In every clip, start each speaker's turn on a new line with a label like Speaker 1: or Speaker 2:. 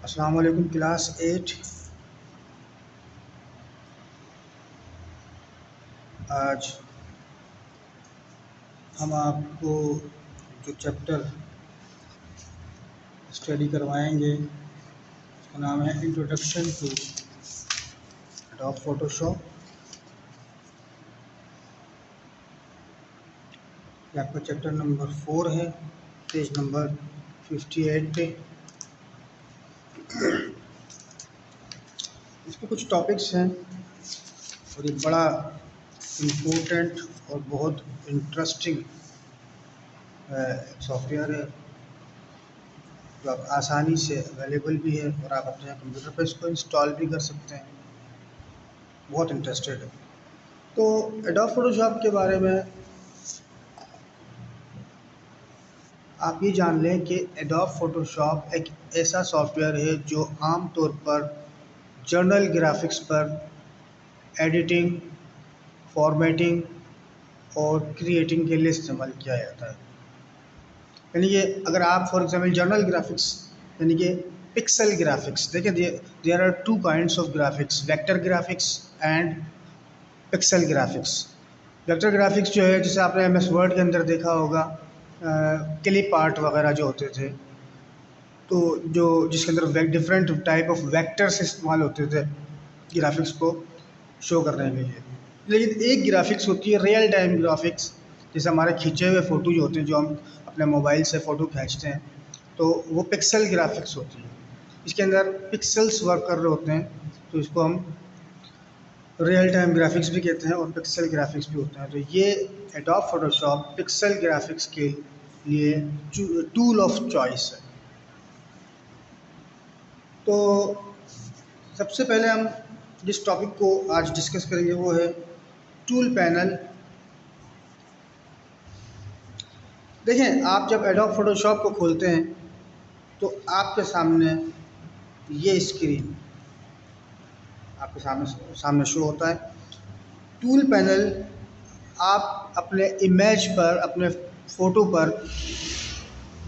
Speaker 1: अस्सलाम वालेकुम क्लास 8। आज हम आपको जो चैप्टर स्टडी करवाएंगे उसका नाम है इंट्रोडक्शन टू एडोब फोटोशॉप। ये आपका चैप्टर नंबर 4 है, पेज नंबर 58 पे। इसमें कुछ टॉपिक्स हैं और ये बड़ा इम्पोर्टेंट और बहुत इंटरेस्टिंग सॉफ्टवेयर है जो आप आसानी से अवेलेबल भी है और आप अपने कंप्यूटर पर इसको इंस्टॉल भी कर सकते हैं। बहुत इंटरेस्टेड है तो एडोब फोटोशॉप के बारे में आप ये जान लें कि एडोब फोटोशॉप एक ऐसा सॉफ्टवेयर है जो आम तौर पर जर्नल ग्राफिक्स पर एडिटिंग, फॉर्मेटिंग और क्रिएटिंग के लिए इस्तेमाल किया जाता है। यानी कि अगर आप फॉर एग्जांपल जर्नल ग्राफिक्स यानी कि पिक्सल ग्राफिक्स देखें, there are two kinds of graphics, vector graphics and pixel graphics. Vector graphics जो है, जैसे आपने एम एस वर्ड के अंदर देखा होगा क्लिप आर्ट वगैरह जो होते थे, तो जो जिसके अंदर डिफरेंट टाइप ऑफ वेक्टर्स इस्तेमाल होते थे ग्राफिक्स को शो करने के लिए। लेकिन एक ग्राफिक्स होती है रियल टाइम ग्राफिक्स, जैसे हमारे खींचे हुए फ़ोटो जो होते हैं, जो हम अपने मोबाइल से फ़ोटो खींचते हैं, तो वो पिक्सल ग्राफिक्स होती है। इसके अंदर पिक्सल्स वर्क कर रहे होते हैं, तो इसको हम रियल टाइम ग्राफिक्स भी कहते हैं और पिक्सल ग्राफिक्स भी होते हैं। तो ये एडोब फोटोशॉप पिक्सल ग्राफिक्स के लिए टूल ऑफ चॉइस है। तो सबसे पहले हम जिस टॉपिक को आज डिस्कस करेंगे वो है टूल पैनल। देखें, आप जब एडोब फोटोशॉप को खोलते हैं तो आपके सामने ये स्क्रीन आपके सामने शो होता है। टूल पैनल आप अपने इमेज पर, अपने फ़ोटो पर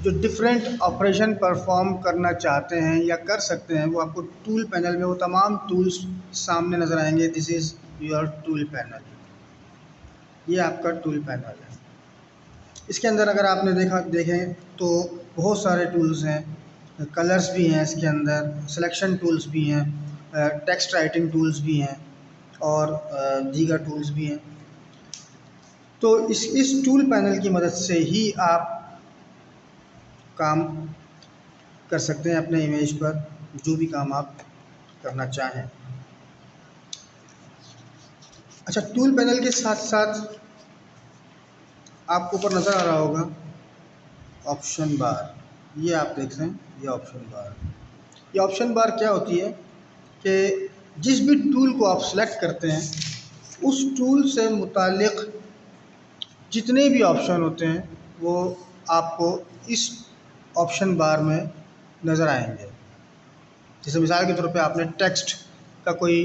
Speaker 1: जो डिफरेंट ऑपरेशन परफॉर्म करना चाहते हैं या कर सकते हैं, वो आपको टूल पैनल में वो तमाम टूल्स सामने नज़र आएंगे। This is your tool panel. ये आपका टूल पैनल है। इसके अंदर अगर आपने देखें तो बहुत सारे टूल्स हैं, कलर्स भी हैं इसके अंदर, सिलेक्शन टूल्स भी हैं, टेक्स्ट राइटिंग टूल्स भी हैं और दीगर टूल्स भी हैं। तो इस टूल पैनल की मदद से ही आप काम कर सकते हैं अपने इमेज पर, जो भी काम आप करना चाहें। अच्छा, टूल पैनल के साथ साथ आपको ऊपर नज़र आ रहा होगा ऑप्शन बार। ये आप देख रहे हैं, ये ऑप्शन बार। ये ऑप्शन बार क्या होती है कि जिस भी टूल को आप सेलेक्ट करते हैं, उस टूल से मुतालिक जितने भी ऑप्शन होते हैं वो आपको इस ऑप्शन बार में नज़र आएंगे। जैसे मिसाल के तौर पे आपने टेक्स्ट का कोई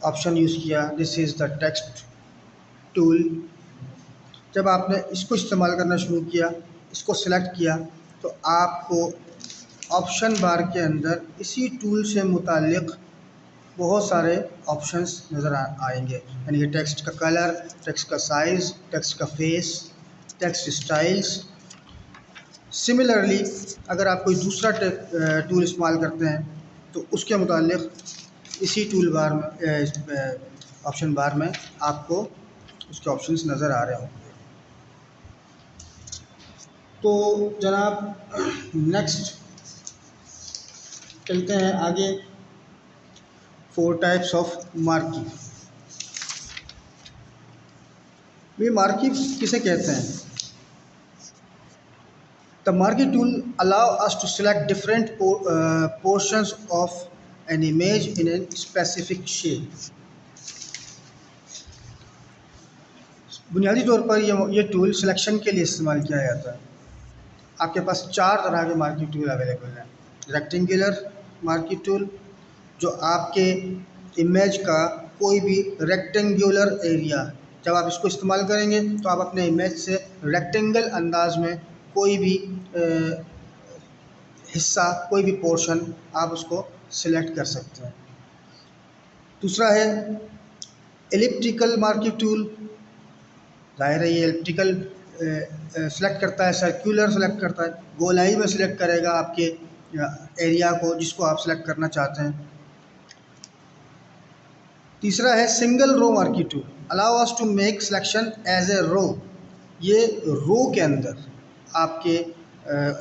Speaker 1: ऑप्शन यूज़ किया, this is the text tool. जब आपने इसको इस्तेमाल करना शुरू किया, इसको सिलेक्ट किया, तो आपको ऑप्शन बार के अंदर इसी टूल से मुतालिक बहुत सारे ऑप्शंस नज़र आएंगे। यानी कि टेक्स्ट का कलर, टेक्स्ट का साइज़, टेक्स्ट का फेस, टेक्स्ट स्टाइल्स। सिमिलरली अगर आप कोई दूसरा टूल इस्तेमाल करते हैं तो उसके मुतालिक इसी टूल बार में, ऑप्शन बार में आपको उसके ऑप्शंस नज़र आ रहे होंगे। तो जनाब नेक्स्ट चलते हैं आगे। 4 टाइप्स ऑफ मार्किंग। ये मार्किंग किसे कहते हैं? The marking tool allow us to select different portions of an image in an specific shape. बुनियादी तौर पर ये टूल सिलेक्शन के लिए इस्तेमाल किया जाता है। आपके पास 4 तरह के मार्किंग टूल अवेलेबल हैं। रेक्टेंगुलर मार्किंग टूल, जो आपके इमेज का कोई भी रेक्टेंगुलर एरिया, जब आप इसको इस्तेमाल करेंगे तो आप अपने इमेज से रेक्टेंगल अंदाज में कोई भी हिस्सा, कोई भी पोर्शन आप उसको सिलेक्ट कर सकते हैं। दूसरा है एलिप्टिकल मार्किंग टूल। ज़ाहिर है ये एलिप्टिकल सेलेक्ट करता है, सर्कुलर सेलेक्ट करता है, गोलाई में सिलेक्ट करेगा आपके एरिया को जिसको आप सेलेक्ट करना चाहते हैं। तीसरा है single row marking tool, allow us to make selection as a row. ये रो के अंदर आपके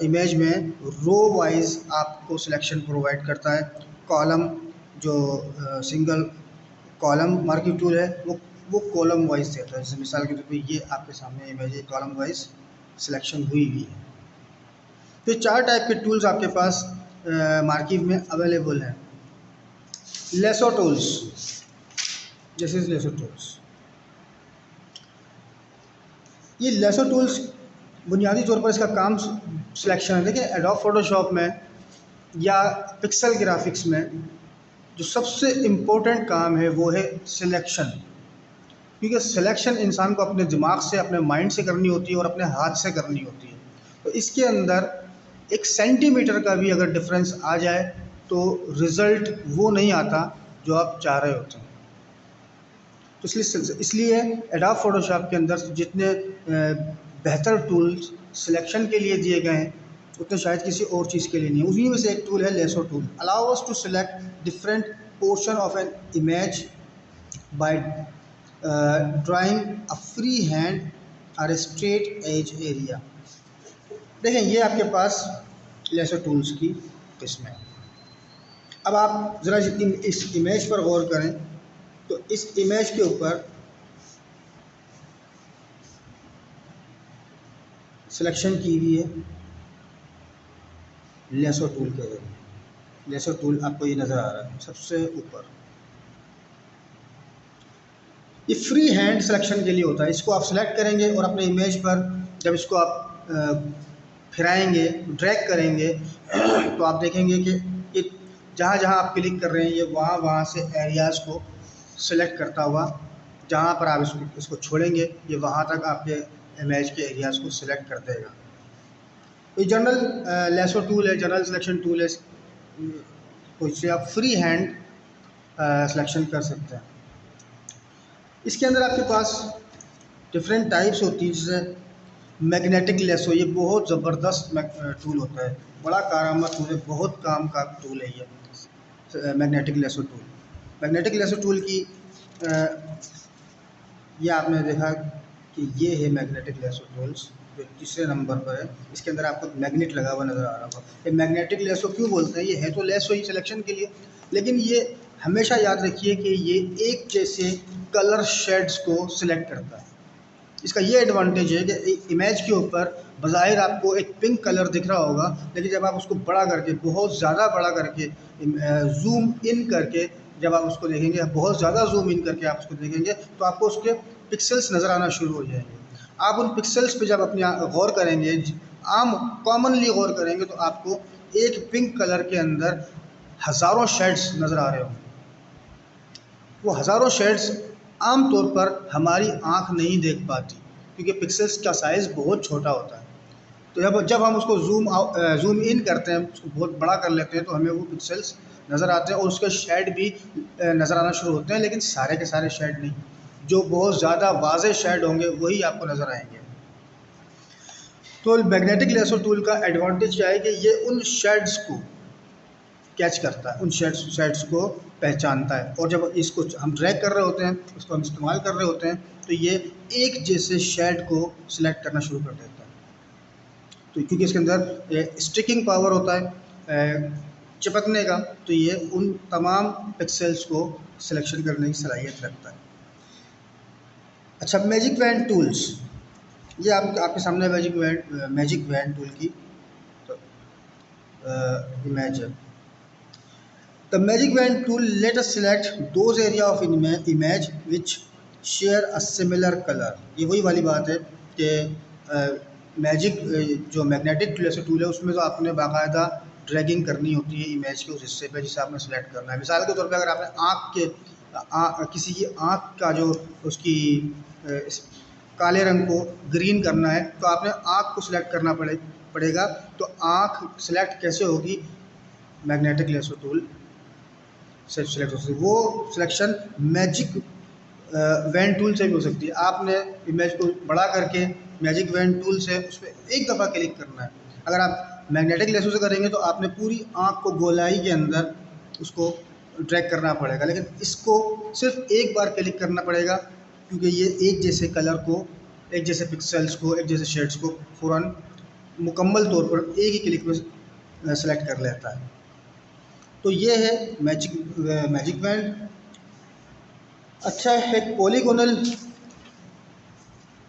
Speaker 1: इमेज में रो वाइज आपको सिलेक्शन प्रोवाइड करता है। कॉलम जो सिंगल कॉलम मार्किंग टूल है वो कॉलम वाइज देता है। जैसे मिसाल के तौर पे ये आपके सामने इमेज है, कॉलम वाइज सिलेक्शन हुई हुई है। तो 4 टाइप के टूल्स आपके पास मार्किंग में अवेलेबल हैं। लेसो टूल्स, जैसे लेसो टूल्स, ये लेसो टूल्स बुनियादी तौर पर इसका काम सिलेक्शन है। देखिए एडोब फोटोशॉप में या पिक्सल ग्राफिक्स में जो सबसे इम्पोर्टेंट काम है वो है सिलेक्शन, क्योंकि सिलेक्शन इंसान को अपने दिमाग से, अपने माइंड से करनी होती है और अपने हाथ से करनी होती है। तो इसके अंदर 1 सेंटीमीटर का भी अगर डिफरेंस आ जाए तो रिज़ल्ट वो नहीं आता जो आप चाह रहे होते हैं। तो इसलिए एडोब फोटोशॉप के अंदर जितने बेहतर टूल्स सिलेक्शन के लिए दिए गए हैं उतने शायद किसी और चीज़ के लिए नहीं है। उन्हीं में से एक टूल है lasso tool, allow us to select different portion of an image by drawing a free hand और स्ट्रेट एज एरिया। देखें ये आपके पास लेसो टूल्स की किस्म है। अब आप ज़रा इस इमेज पर गौर करें तो इस इमेज के ऊपर सिलेक्शन की हुई है लेसो टूल के जरिए। लेसो टूल आपको ये नज़र आ रहा है सबसे ऊपर, ये फ्री हैंड सिलेक्शन के लिए होता है। इसको आप सिलेक्ट करेंगे और अपने इमेज पर जब इसको आप फिराएंगे, ड्रैग करेंगे तो आप देखेंगे कि ये जहाँ जहाँ आप क्लिक कर रहे हैं ये वहाँ वहाँ से एरियाज़ को सिलेक्ट करता हुआ, जहाँ पर आप इसको छोड़ेंगे ये वहाँ तक आपके इमेज के एरियाज़ को सिलेक्ट कर देगा। ये जनरल लेसो टूल है, जनरल सिलेक्शन टूल है, तो इससे आप फ्री हैंड सिलेक्शन कर सकते हैं। इसके अंदर आपके पास डिफरेंट टाइप्स होती है, जैसे मैग्नेटिक लेसो, ये बहुत ज़बरदस्त टूल होता है, बड़ा कारआमद टूल है, बहुत काम का टूल है ये magnetic lasso tool. Magnetic lasso tool की ये आपने देखा कि ये है मैग्नेटिक लेसो टूल्स जो तीसरे नंबर पर है। इसके अंदर आपको मैग्नेट लगा हुआ नज़र आ रहा होगा। ये मैग्नेटिक लेसो क्यों बोलते हैं? ये है तो लेसो ही सिलेक्शन के लिए, लेकिन ये हमेशा याद रखिए कि ये एक जैसे कलर शेड्स को सिलेक्ट करता है। इसका ये एडवांटेज है कि इमेज के ऊपर बज़ाहिर आपको एक पिंक कलर दिख रहा होगा, लेकिन जब आप उसको बड़ा करके, बहुत ज़्यादा बड़ा करके, जूम इन करके जब आप उसको देखेंगे, बहुत ज़्यादा जूम इन करके आप उसको देखेंगे तो आपको उसके पिक्सेल्स नज़र आना शुरू हो जाएंगे। आप उन पिक्सेल्स पे जब अपनी गौर करेंगे, आम कॉमनली गौर करेंगे तो आपको एक पिंक कलर के अंदर हज़ारों शेड्स नज़र आ रहे होंगे। वो हज़ारों शेड्स आम तौर पर हमारी आँख नहीं देख पाती क्योंकि पिक्सेल्स का साइज़ बहुत छोटा होता है। तो जब हम उसको जूम इन करते हैं, उसको बहुत बड़ा कर लेते हैं तो हमें वो पिक्सेल्स नज़र आते हैं और उसके शेड भी नज़र आना शुरू होते हैं, लेकिन सारे के सारे शेड नहीं। जो बहुत ज़्यादा वाज़े शेड होंगे वही आपको नज़र आएंगे। तो मैग्नेटिक लेसो टूल का एडवांटेज क्या है कि ये उन शेड्स को कैच करता है, उन शेड्स को पहचानता है, और जब इसको हम ड्रैग कर रहे होते हैं, उसको हम इस्तेमाल कर रहे होते हैं तो ये एक जैसे शेड को सिलेक्ट करना शुरू कर देता है। तो क्योंकि इसके अंदर स्टिकिंग पावर होता है, चिपकने का, तो ये उन तमाम पिक्सेल्स को सिलेक्शन करने की सलाहियत रखता है। अच्छा, मैजिक वैन टूल्स, ये आपके सामने मैजिक वैन टूल की तो इमेज है। The magic wand tool let us select those area of image which share a similar color। ये वही वाली बात है कि मैजिक जो मैग्नेटिक लेसो टूल है उसमें तो आपने बाकायदा ड्रैगिंग करनी होती है इमेज के उस हिस्से पे जिसे आपने सेलेक्ट करना है। मिसाल के तौर पे अगर आपने किसी की आँख का जो उसकी काले रंग को ग्रीन करना है तो आपने आँख को सिलेक्ट करना पड़ेगा। तो आँख सिलेक्ट कैसे होगी? मैग्नेटिक लेसो टूल से सिलेक्ट हो सकती है। वो सिलेक्शन मैजिक वैन टूल से भी हो सकती है। आपने इमेज को बड़ा करके मैजिक वैन टूल से उस पर एक दफ़ा क्लिक करना है। अगर आप मैग्नेटिक लेसो से करेंगे तो आपने पूरी आँख को गोलाई के अंदर उसको ड्रैग करना पड़ेगा, लेकिन इसको सिर्फ एक बार क्लिक करना पड़ेगा क्योंकि ये एक जैसे कलर को, एक जैसे पिक्सल्स को, एक जैसे शेड्स को फ़ौरन मुकम्मल तौर पर एक ही क्लिक में सेलेक्ट कर लेता है। तो ये है मैजिक बैंड। अच्छा है पॉलीगोनल,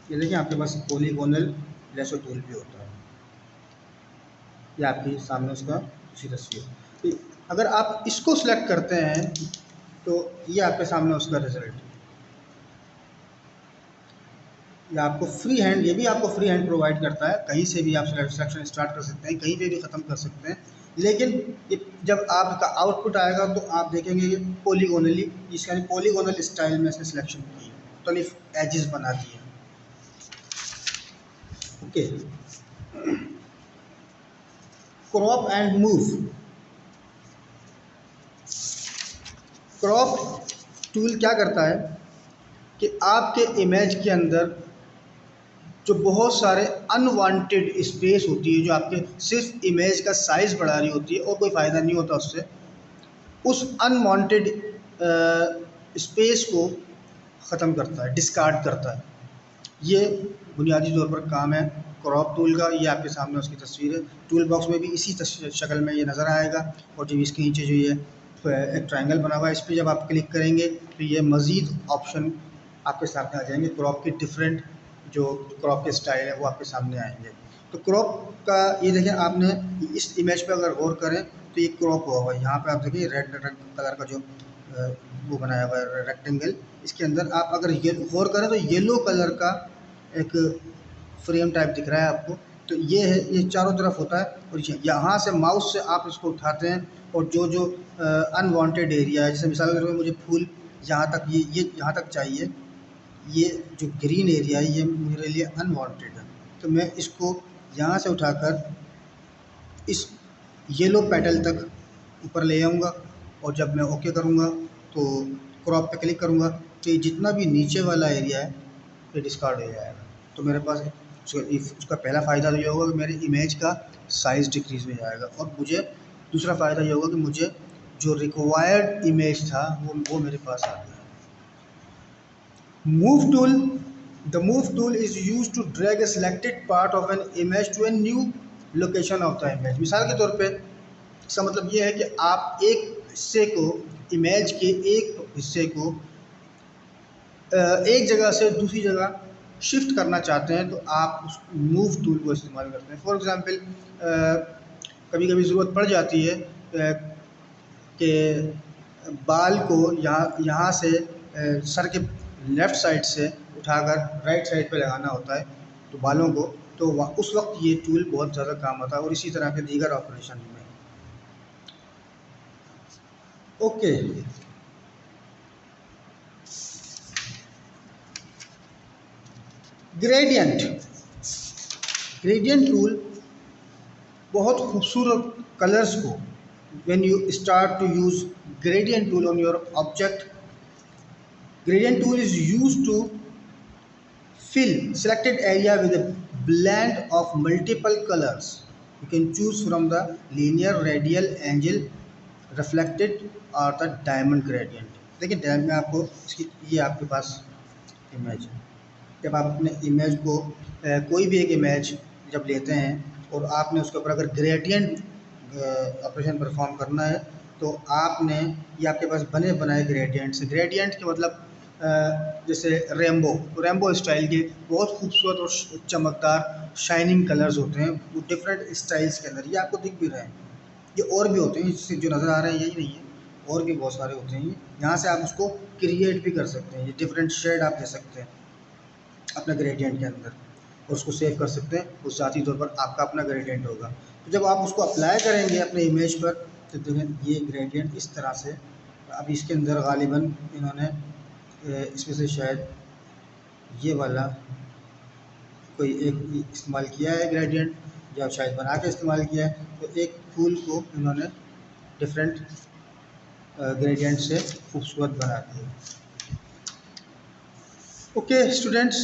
Speaker 1: ये देखिए आपके पास पॉलीगोनल लेसो टूल भी होता है। ये आपके सामने उसका दूसरी तस्वीर। तो अगर आप इसको सिलेक्ट करते हैं तो ये आपके सामने उसका रिजल्ट। ये आपको फ्री हैंड, ये भी आपको फ्री हैंड प्रोवाइड करता है। कहीं से भी आप सिलेक्शन स्टार्ट कर सकते हैं, कहीं पे भी ख़त्म कर सकते हैं। लेकिन ये जब आपका आउटपुट आएगा तो आप देखेंगे ये पॉलीगोनली, इसका पॉलीगोनल स्टाइल में इसने सिलेक्शन की है, तो एजेस बना दिए। Okay, crop and move. Crop tool क्या करता है कि आपके इमेज के अंदर जो बहुत सारे अनवांटेड स्पेस होती है, जो आपके सिर्फ इमेज का साइज़ बढ़ा रही होती है और कोई फ़ायदा नहीं होता उससे, उस अनवांटेड स्पेस को ख़त्म करता है, डिस्कार्ड करता है। ये बुनियादी तौर पर काम है क्रॉप टूल का। ये आपके सामने उसकी तस्वीर है। टूल बॉक्स में भी इसी शक्ल में ये नज़र आएगा। और जब इसके नीचे जो ये एक ट्रायंगल बना हुआ है, इस पर जब आप क्लिक करेंगे तो ये मज़ीद ऑप्शन आपके सामने आ जाएंगे। क्रॉप के डिफरेंट जो क्रॉप के स्टाइल है वो आपके सामने आएंगे। तो क्रॉप का ये देखें, आपने इस इमेज पे अगर गौर करें तो ये क्रॉप हुआ हुआ है। यहाँ पे आप देखिए रेड कलर का जो वो बनाया हुआ है रेक्टेंगल, इसके अंदर आप अगर ये गौर करें तो येलो कलर का एक फ्रेम टाइप दिख रहा है आपको। तो ये है, ये चारों तरफ होता है। और यहाँ से माउस से आप इसको उठाते हैं और जो जो अनवांटेड एरिया है, जैसे मिसाल के तौर पर मुझे फूल यहाँ तक, ये यहाँ तक चाहिए, ये जो ग्रीन एरिया है ये मेरे लिए अनवांटेड है, तो मैं इसको यहाँ से उठाकर इस येलो पेटल तक ऊपर ले आऊँगा। और जब मैं ओके करूँगा तो क्रॉप पे क्लिक करूँगा तो ये जितना भी नीचे वाला एरिया है ये डिस्कार्ड हो जाएगा। तो मेरे पास उसका पहला फ़ायदा तो ये होगा कि मेरी इमेज का साइज़ डिक्रीज़ हो जाएगा। और मुझे दूसरा फ़ायदा ये होगा कि मुझे जो रिक्वायर्ड इमेज था वो मेरे पास आ गया। Move tool, the move tool is used to drag a selected part of an image to a new location of the image। मिसाल के तौर पे इसका मतलब ये है कि आप एक हिस्से को, इमेज के एक हिस्से को एक जगह से दूसरी जगह शिफ्ट करना चाहते हैं तो आप उस मूव टूल को इस्तेमाल करते हैं। फॉर एग्ज़ाम्पल कभी कभी ज़रूरत पड़ जाती है कि बाल को यहाँ से सर के लेफ़्ट साइड से उठाकर राइट साइड पे लगाना होता है तो बालों को, तो उस वक्त ये टूल बहुत ज़्यादा काम आता है। और इसी तरह के दीगर ऑपरेशन में। ओके, ग्रेडियंट टूल बहुत खूबसूरत कलर्स को, when you start to use gradient tool on your object, gradient tool is used to fill selected area with a blend of multiple colors. You can choose from the linear, radial, angle, reflected or the diamond gradient। देखिए diamond में आपको इसकी, ये आपके पास image है। जब आप अपने इमेज को कोई भी एक इमेज जब लेते हैं और आपने उसके ऊपर अगर ग्रेडियंट ऑपरेशन परफॉर्म करना है तो आपने, ये आपके पास बने बनाए ग्रेडियंट्स। ग्रेडियंट के मतलब जैसे रेम्बो स्टाइल के बहुत खूबसूरत और चमकदार शाइनिंग कलर्स होते हैं वो डिफरेंट स्टाइल्स के अंदर, ये आपको दिख भी रहे हैं। ये और भी होते हैं, इससे जो नज़र आ रहे हैं यही नहीं है, और भी बहुत सारे होते हैं। यहाँ से आप उसको क्रिएट भी कर सकते हैं, ये डिफरेंट शेड आप दे सकते हैं अपने ग्रेडियंट के अंदर और उसको सेव कर सकते हैं। उस ज़ाती तौर पर आपका अपना ग्रेडियंट होगा। तो जब आप उसको अप्लाई करेंगे अपने इमेज पर तो देखें ये ग्रेडियंट इस तरह से, अब इसके अंदर गालिबन इन्होंने इसमें से शायद ये वाला कोई एक इस्तेमाल किया है ग्रेडियंट, या शायद बना के इस्तेमाल किया है। तो एक फूल को इन्होंने डिफरेंट ग्रेडियंट से खूबसूरत बना दिया। Okay students,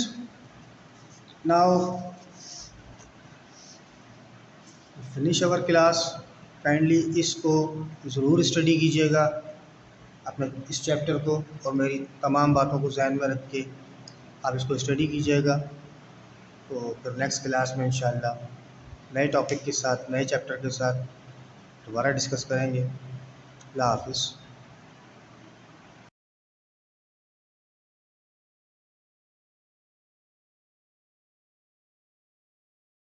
Speaker 1: now finish our class. Kindly इसको ज़रूर स्टडी कीजिएगा, अपने इस चैप्टर को, और मेरी तमाम बातों को ज़हन में रख के आप इसको स्टडी कीजिएगा। तो फिर नेक्स्ट क्लास में इंशाल्लाह नए टॉपिक के साथ, नए चैप्टर के साथ दोबारा डिस्कस करेंगे। अल्लाह हाफ़िज़।